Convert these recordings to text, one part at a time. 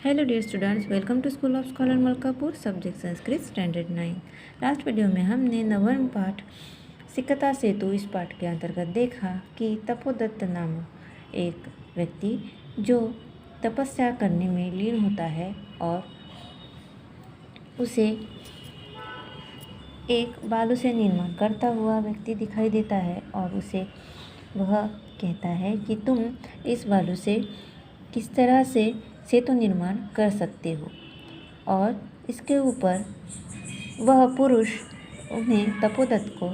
Hello dear students, welcome to school of scholar Malkapur, subject Sanskrit standard 9। Last video में हमने नवम पाठ सिकता सेतु इस पाठ के अंतर्गत देखा कि तपोदत्त नामक एक व्यक्ति जो तपस्या करने में लीन होता है और उसे एक बालू से निर्माण करता हुआ व्यक्ति दिखाई देता है और उसे वह कहता है कि तुम इस बालू से किस तरह से सेतु निर्माण कर सकते हो। और इसके ऊपर वह पुरुष उन्हें तपोदत्त को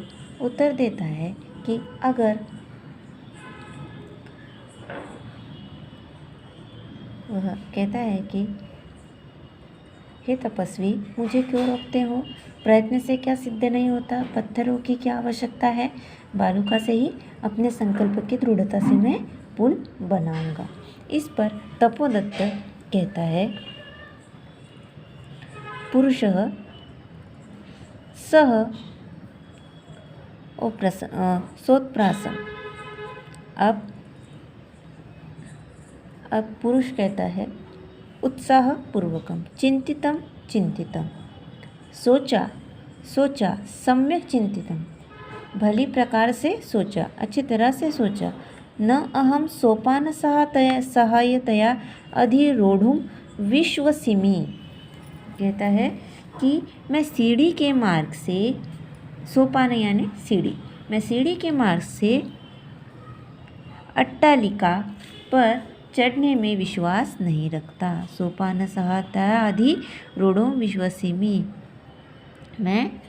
उत्तर देता है कि अगर वह कहता है कि हे तपस्वी, मुझे क्यों रोकते हो? प्रयत्न से क्या सिद्ध नहीं होता? पत्थरों की क्या आवश्यकता है? बालूका से ही अपने संकल्प की दृढ़ता से मैं पुल बनाऊंगा। इस पर तपोदत्त कहता है, पुरुषः सह सोत्प्रासम। अब पुरुष कहता है, उत्साह पूर्वकम चिंतितम चिंतितम, सोचा सम्यक चिंतितम, भली प्रकार से सोचा, अच्छी तरह से सोचा। न अहम सोपान सहायतया अधिरोढ़ुम विश्वसिमि। कहता है कि मैं सीढ़ी के मार्ग से, सोपान यानी सीढ़ी, मैं सीढ़ी के मार्ग से अट्टालिका पर चढ़ने में विश्वास नहीं रखता। सोपान सहायतया अधिरोढ़ुम विश्वसिमि, मैं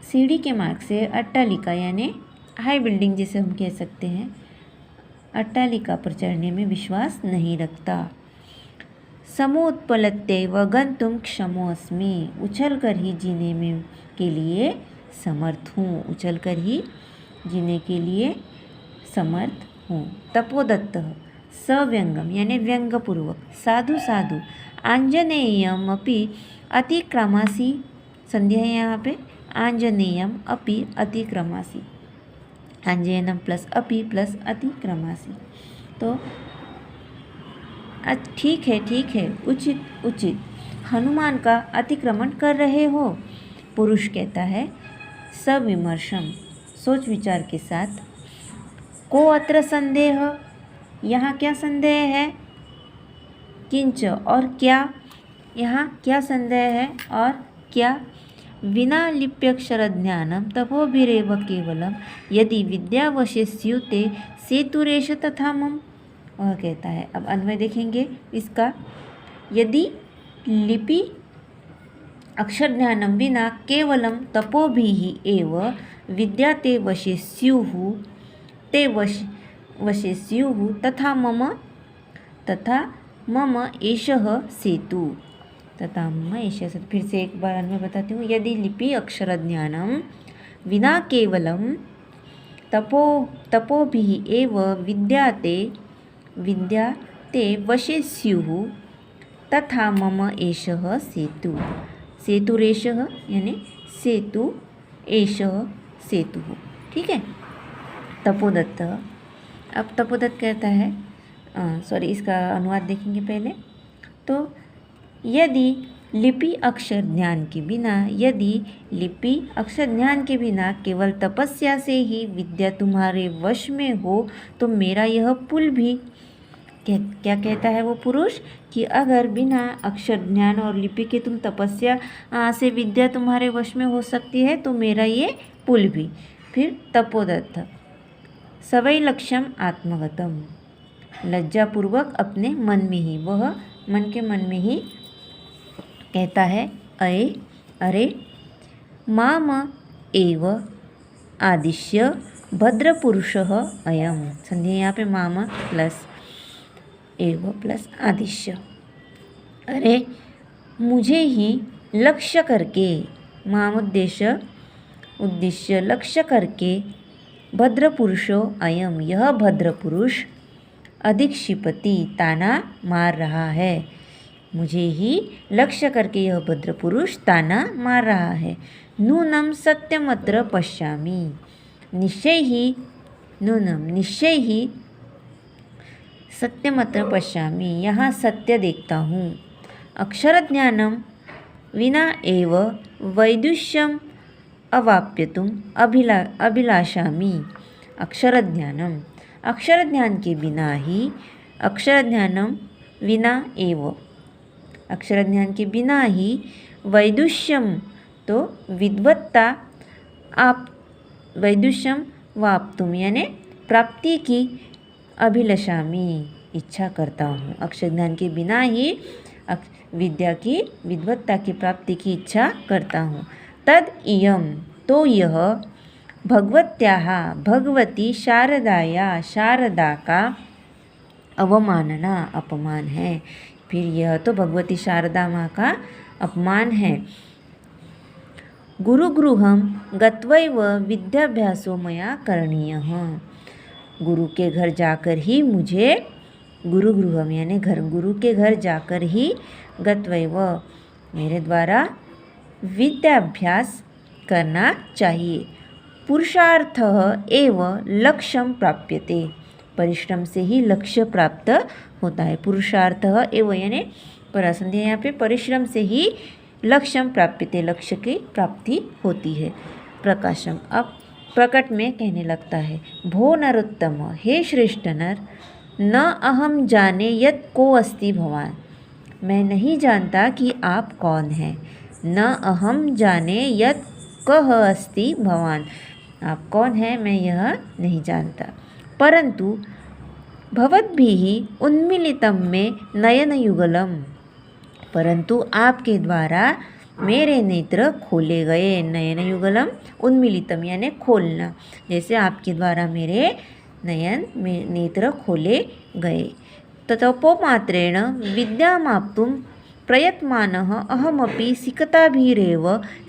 सीढ़ी के मार्ग से अट्टालिका यानी हाई बिल्डिंग जिसे हम कह सकते हैं, अट्टालिका पर चढ़ने में विश्वास नहीं रखता। समोत्पलत्ते व गंतुम क्षमो अस्मि, उछल कर ही जीने में के लिए समर्थ हूँ, उछल कर ही जीने के लिए समर्थ हूँ। तपोदत्त सव्यंगम यानी व्यंगपूर्वक, साधु साधु, आंजनेयम अपि अतिक्रमासी, संध्या है यहाँ पे, आंजनेयम अपि अतिक्रमासी, आंजनेयम प्लस अपि प्लस अतिक्रमासी। तो ठीक है, उचित हनुमान का अतिक्रमण कर रहे हो। पुरुष कहता है, सविमर्शम, सोच विचार के साथ, को अत्र संदेह, यहाँ क्या संदेह है? किंच, और क्या, यहाँ क्या संदेह है और क्या? विना लिप्यक्षर ज्ञानम तपोभिरेव केवलम यदि विद्यावशेष्युते सेतुरेश तथा मम। वह कहता है, अब अन्वय देखेंगे इसका, यदि लिपि अक्षर ज्ञानम विना केवलम तपोभिः एव विद्या ते वशेष्युः तथा मम एषः सेतु, तथा मम एषः सेतु। फिर से एक बार अन्वय बताती हूँ, यदि लिपि अक्षर ज्ञानम विना केवलम तपोभिः एव विद्या ते वशेष्युः तथा मम एषः सेतु, सेतुरेषः यानी सेतु, एषः सेतुः। ठीक है। तपोदत्त, अब तपोदत्त कहता है, इसका अनुवाद देखेंगे पहले। तो यदि लिपि अक्षर ज्ञान के बिना केवल तपस्या से ही विद्या तुम्हारे वश में हो तो मेरा यह पुल भी, क्या कहता है वो पुरुष, कि अगर बिना अक्षर ज्ञान और लिपि के तुम तपस्या से विद्या तुम्हारे वश में हो सकती है तो मेरा ये पुल भी। फिर तपोदत्त, सवै लक्ष्यम आत्मगतम, लज्जापूर्वक अपने मन में ही, वह मन में ही कहता है, अरे माम एव आदिश्य भद्रपुरुषः अयम, संध्या यहाँ पे माम प्लस एव प्लस आदिश्य, अरे मुझे ही लक्ष्य करके, माम उद्देश्य लक्ष्य करके, भद्रपुरुषो अयम, यह भद्रपुरुष, अधिक्षिपति ताना मार रहा है, मुझे ही लक्ष्य करके यह भद्रपुरुष ताना मार रहा है। नूनम सत्यमत्र पश्यामि, निश्चय ही सत्यमत्र पश्यामि, यहाँ सत्य देखता हूँ। अक्षरज्ञानं विना एव वैदुष्यम् अवाप्यतुम अभिलाषामि। अक्षरज्ञानम, अक्षरज्ञान के बिना ही, अक्षरज्ञानम विना एव, अक्षरज्ञान के बिना ही वैदुष्यम तो विद्वत्ता, आप वैदुष्यम वाप्तुम यानी प्राप्ति की अभिलषामि इच्छा करता हूँ। अक्षर ज्ञान के बिना ही विद्या की विद्वत्ता की प्राप्ति की इच्छा करता हूँ। तद इयम तो यह भगवत्याः भगवती शारदाया शारदा का अवमानना अपमान है। फिर यह तो भगवती शारदा माँ का अपमान है। गुरुगृहं गत्वैव विद्याभ्यासो मया करणीयः, गुरु के घर जाकर ही मुझे, गुरुगृहम यानी घर, गुरु के घर जाकर ही गत्वैव मेरे द्वारा विद्याभ्यास करना चाहिए। पुरुषार्थः एव लक्ष्यं प्राप्यते, परिश्रम से ही लक्ष्य प्राप्त होता है। पुरुषार्थः एव यानी परासंधि यहाँ पे परिश्रम से ही लक्ष्यं प्राप्यते, लक्ष्य की प्राप्ति होती है। प्रकाशम, अब प्रकट में कहने लगता है, भो नरोत्तम, हे श्रेष्ठ नर, न अहम जाने यत् को अस्ति भवान, मैं नहीं जानता कि आप कौन हैं। न अहम जाने यत् कः अस्ति भवान, आप कौन हैं मैं यह नहीं जानता। परंतु भवद्भिः उन्मीलितं में नयनयुगलम, परंतु आपके द्वारा मेरे नेत्र खोले गए। नयनयुगलम उन्मीलितम यानी खोलना, जैसे आपके द्वारा मेरे नेत्र खोले गए। ततोपमात्रेण विद्यामाप्तुं प्रयत्मानः अहमपि सिकताभिरेव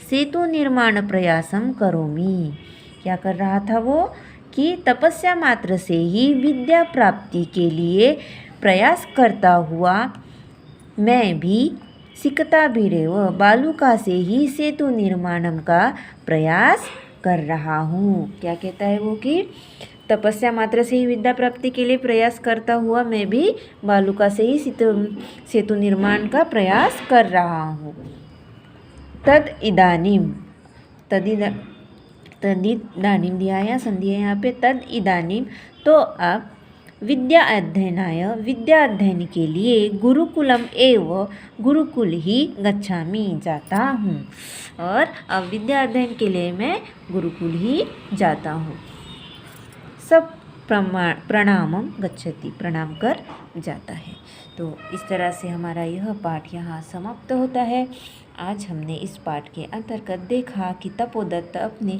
सेतु निर्माण प्रयासं करोमि। क्या कर रहा था वो कि तपस्या मात्र से ही विद्या प्राप्ति के लिए प्रयास करता हुआ मैं भी सिकताभिरेव बालुका से ही सेतु निर्माणम का प्रयास कर रहा हूँ। क्या कहता है वो कि तपस्या मात्र से ही विद्या प्राप्ति के लिए प्रयास करता हुआ मैं भी बालुका से ही सेतु निर्माण का प्रयास कर रहा हूँ। तद इदानीम, तदिदानीम दिया है, संधि है यहाँ पे, तद इदानीम तो अब विद्या अध्ययनाय, विद्या अध्ययन के लिए गुरुकुलम एव, गुरुकुल ही गच्छामि जाता हूँ, और अब विद्या अध्ययन के लिए मैं गुरुकुल ही जाता हूँ। सब प्रणामम गच्छति, प्रणाम कर जाता है। तो इस तरह से हमारा यह पाठ यहाँ समाप्त होता है। आज हमने इस पाठ के अंतर्गत देखा कि तपोदत्त अपने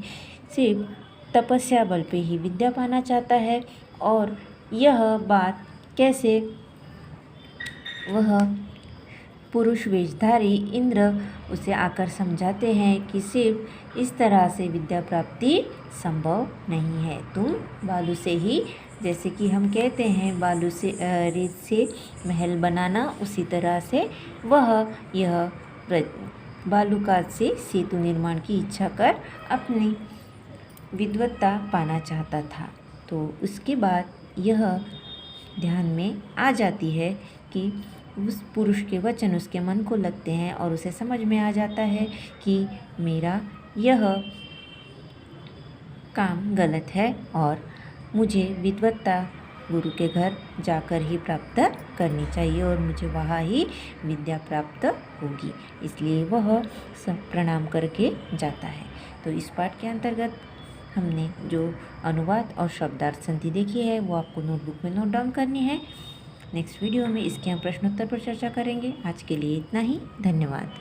सिर्फ तपस्या बल पे ही विद्या पाना चाहता है, और यह बात कैसे वह पुरुष वेशधारी इंद्र उसे आकर समझाते हैं कि सिर्फ इस तरह से विद्या प्राप्ति संभव नहीं है। तुम बालू से ही, जैसे कि हम कहते हैं बालू से रेत से महल बनाना, उसी तरह से वह यह बालूका से सेतु निर्माण की इच्छा कर अपनी विद्वत्ता पाना चाहता था। तो उसके बाद यह ध्यान में आ जाती है कि उस पुरुष के वचन उसके मन को लगते हैं, और उसे समझ में आ जाता है कि मेरा यह काम गलत है और मुझे विद्वत्ता गुरु के घर जाकर ही प्राप्त करनी चाहिए, और मुझे वहाँ ही विद्या प्राप्त होगी। इसलिए वह सब प्रणाम करके जाता है। तो इस पाठ के अंतर्गत हमने जो अनुवाद और शब्दार्थ संधि देखी है वो आपको नोटबुक में नोट डाउन करनी है। नेक्स्ट वीडियो में इसके हम प्रश्नोत्तर पर चर्चा करेंगे। आज के लिए इतना ही, धन्यवाद।